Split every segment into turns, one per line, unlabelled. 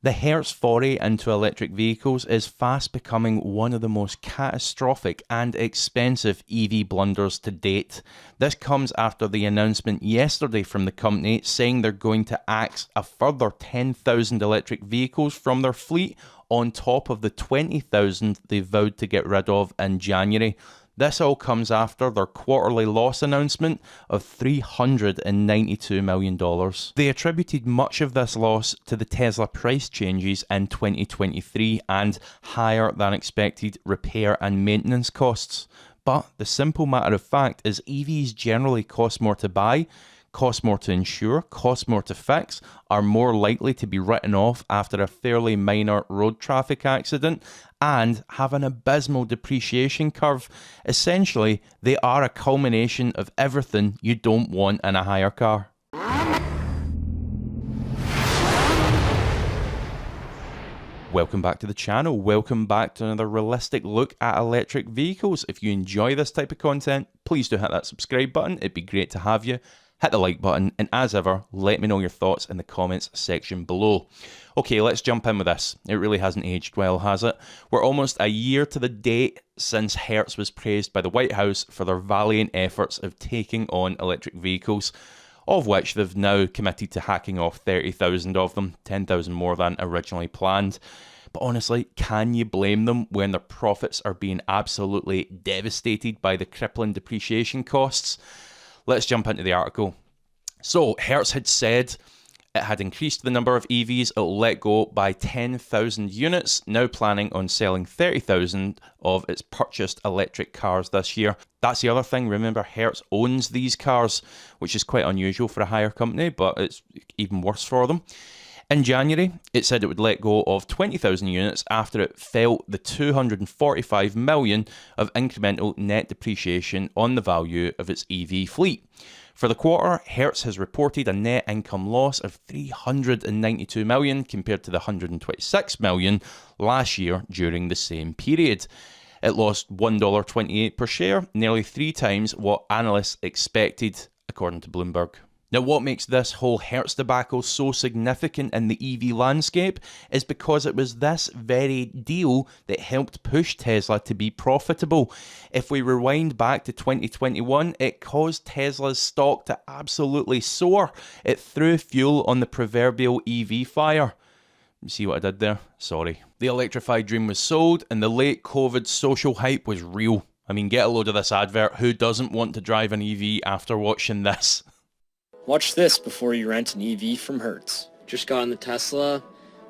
The Hertz foray into electric vehicles is fast becoming one of the most catastrophic and expensive EV blunders to date. This comes after the announcement yesterday from the company saying they're going to axe a further 10,000 electric vehicles from their fleet on top of the 20,000 they vowed to get rid of in January. This all comes after their quarterly loss announcement of $392 million. They attributed much of this loss to the Tesla price changes in 2023 and higher than expected repair and maintenance costs. But the simple matter of fact is EVs generally cost more to buy, cost more to insure, cost more to fix, are more likely to be written off after a fairly minor road traffic accident, and have an abysmal depreciation curve. Essentially, they are a culmination of everything you don't want in a hire car. Welcome back to the channel, welcome back to another realistic look at electric vehicles. If you enjoy this type of content, please do hit that subscribe button, it'd be great to have you. Hit the like button, and as ever, let me know your thoughts in the comments section below. Okay, let's jump in with this. It really hasn't aged well, has it? We're almost a year to the date since Hertz was praised by the White House for their valiant efforts of taking on electric vehicles, of which they've now committed to hacking off 30,000 of them, 10,000 more than originally planned. But honestly, can you blame them when their profits are being absolutely devastated by the crippling depreciation costs? Let's jump into the article. So, Hertz had said it had increased the number of EVs it will let go by 10,000 units, now planning on selling 30,000 of its purchased electric cars this year. That's the other thing, remember Hertz owns these cars, which is quite unusual for a hire company, but it's even worse for them. In January, it said it would let go of 20,000 units after it felt the $245 million of incremental net depreciation on the value of its EV fleet. For the quarter, Hertz has reported a net income loss of $392 million compared to the $126 million last year during the same period. It lost $1.28 per share, nearly 3 times what analysts expected, according to Bloomberg. Now, what makes this whole Hertz debacle so significant in the EV landscape is because it was this very deal that helped push Tesla to be profitable. If we rewind back to 2021, it caused Tesla's stock to absolutely soar. It threw fuel on the proverbial EV fire. You see what I did there? Sorry. The electrified dream was sold, and the late COVID social hype was real. I mean, get a load of this advert. Who doesn't want to drive an EV after watching this?
Watch this before you rent an EV from Hertz. Just got on the Tesla,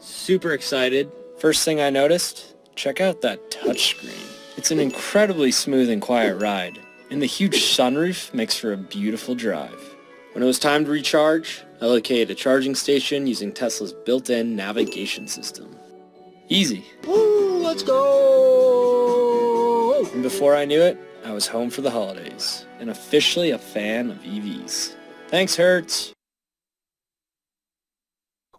super excited. First thing I noticed, check out that touchscreen. It's an incredibly smooth and quiet ride, and the huge sunroof makes for a beautiful drive. When it was time to recharge, I located a charging station using Tesla's built-in navigation system. Easy. Woo, let's go! And before I knew it, I was home for the holidays, and officially a fan of EVs. Thanks, Hertz.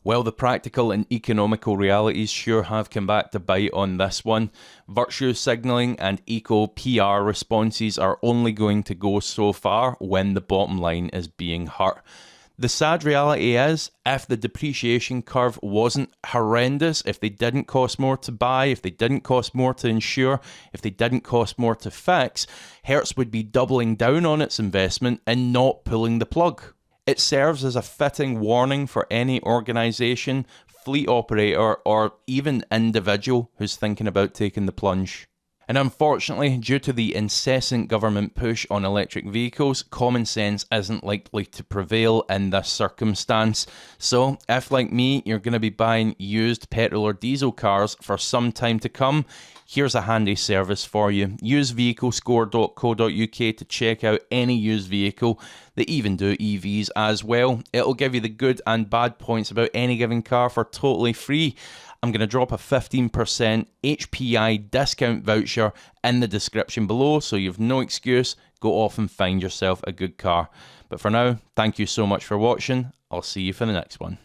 Well, the practical and economical realities sure have come back to bite on this one. Virtue signalling and eco-PR responses are only going to go so far when the bottom line is being hurt. The sad reality is, if the depreciation curve wasn't horrendous, if they didn't cost more to buy, if they didn't cost more to insure, if they didn't cost more to fix, Hertz would be doubling down on its investment and not pulling the plug. It serves as a fitting warning for any organisation, fleet operator, or even individual who's thinking about taking the plunge. And unfortunately, due to the incessant government push on electric vehicles, common sense isn't likely to prevail in this circumstance. So, if like me, you're going to be buying used petrol or diesel cars for some time to come, here's a handy service for you. Usevehiclescore.co.uk to check out any used vehicle. They even do EVs as well. It'll give you the good and bad points about any given car for totally free. I'm going to drop a 15% HPI discount voucher in the description below, so you've no excuse. Go off and find yourself a good car. But for now, thank you so much for watching. I'll see you for the next one.